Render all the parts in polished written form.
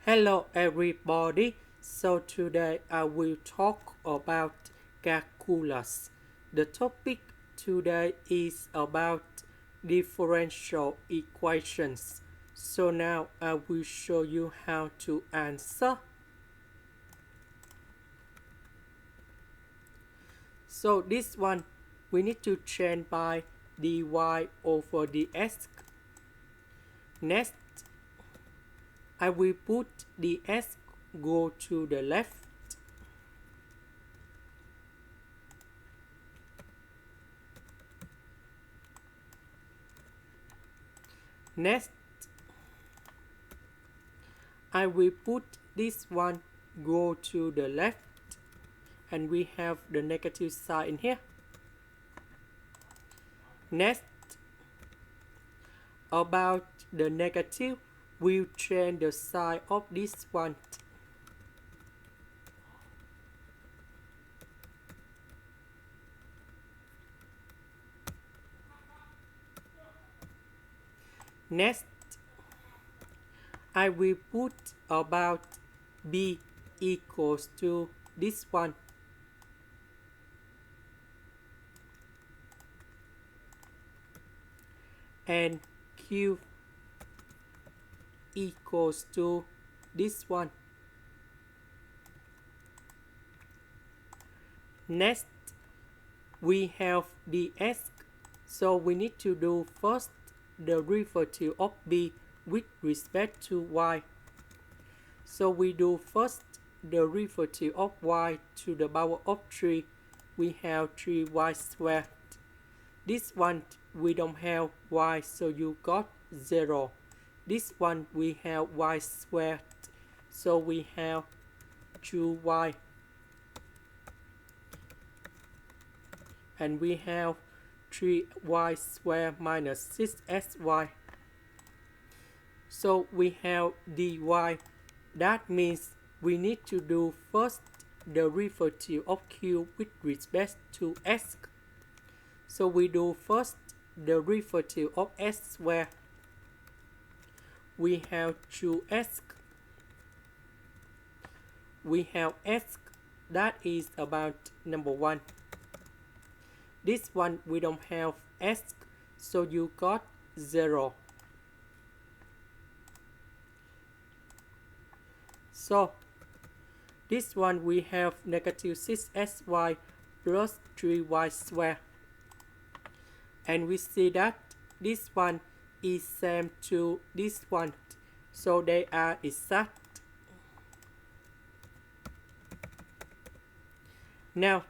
Hello everybody, so today I will talk about calculus. The topic today is about differential equations. So now I will show you how to answer. So this one we need to change by dy over dx. Next, I will put dx go to the left. Next, I will put this one go to the left, and we have the negative sign in here. Next, about the negative, we'll change the sign of this one. Next, I will put about b equals to this one. And q equals to this one. Next, we have dx, so we need to do first the derivative of b with respect to y. So we do first the derivative of y to the power of 3. We have 3y squared. This one we don't have y, so you got 0. This one we have y squared, so we have 2y. And we have 3y squared minus 6xy. So we have dy. That means we need to do first the derivative of q with respect to s. So we do first the derivative of s squared. We have 2s. We have s, that is about number 1. This one we don't have s, so you got 0. So this one we have negative 6xy plus 3y squared. And we see that this one is same to this one, so they are exact. Now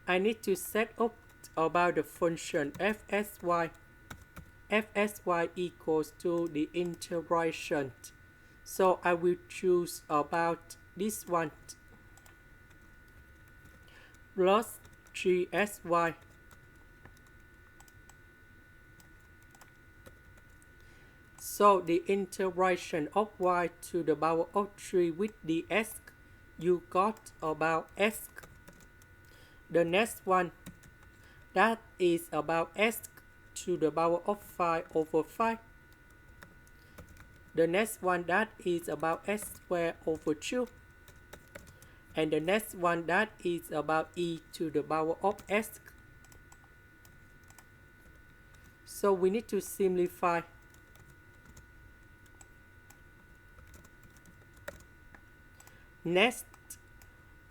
I need to set up about the function fsy. Fsy equals to the integration. So I will choose about this one plus 3xy. So the integration of y to the power of 3 with dx, you got about s. The next one, that is about s to the power of 5 over 5. The next one, that is about s squared over 2. And the next one, that is about e to the power of s. So we need to simplify. Next,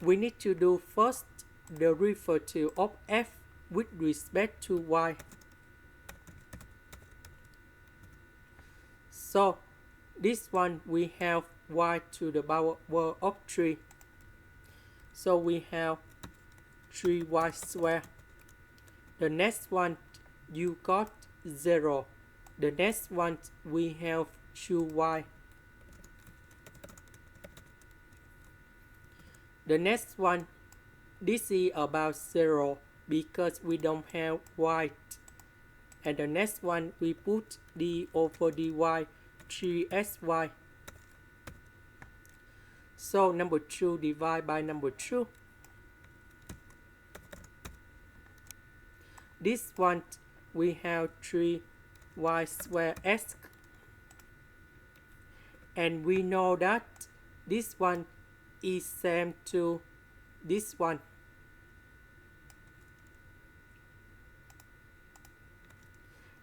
we need to do first the derivative of f with respect to y. So this one we have y to the power of 3. So we have 3y squared. The next one you got 0. The next one we have 2y. The next one, this is about 0 because we don't have y. And the next one we put d over dy 3xy. So number 2 divided by number 2. This one we have 3y squared s. And we know that this one is same to this one.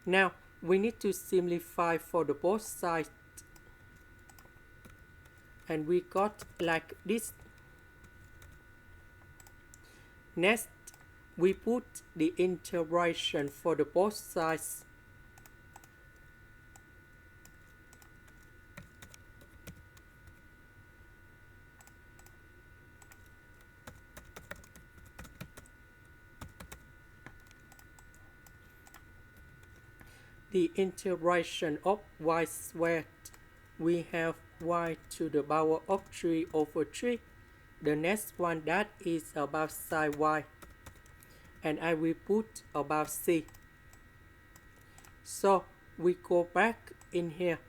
Now we need to simplify for the both sides, and we got like this. Next, we put the integration for the both sides. The integration of y squared, we have y to the power of 3 over 3. The next one, that is about side y, and I will put about c. So we go back in here.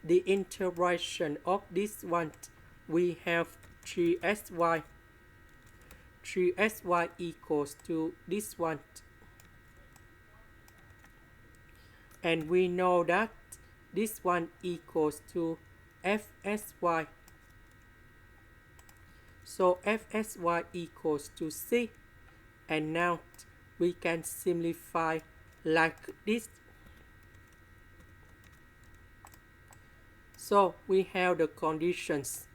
The integration of this one, we have 3xy. 3xy equals to this one. And we know that this one equals to fxy. So fxy equals to c. And now we can simplify like this. So we have the conditions.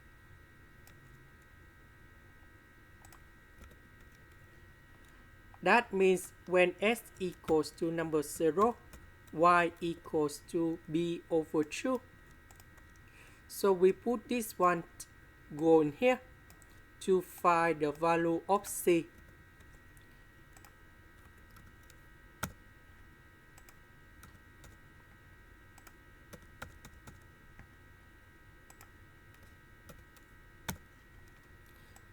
That means when s equals to number 0, y equals to b over 2. So we put this one go in here to find the value of c.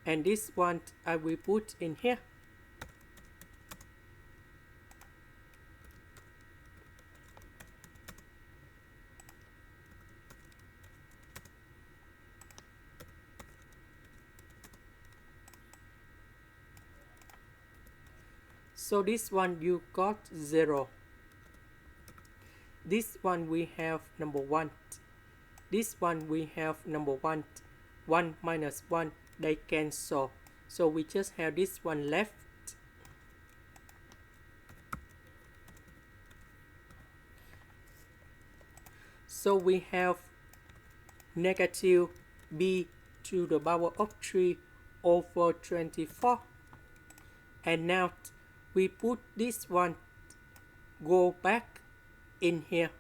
And this one I will put in here. So this one you got 0. This one we have number 1. This one we have number 1. 1 minus 1, they cancel. So we just have this one left. So we have negative b to the power of 3 over 24. And now we put this one go back in here.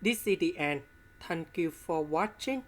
This is the end. Thank you for watching.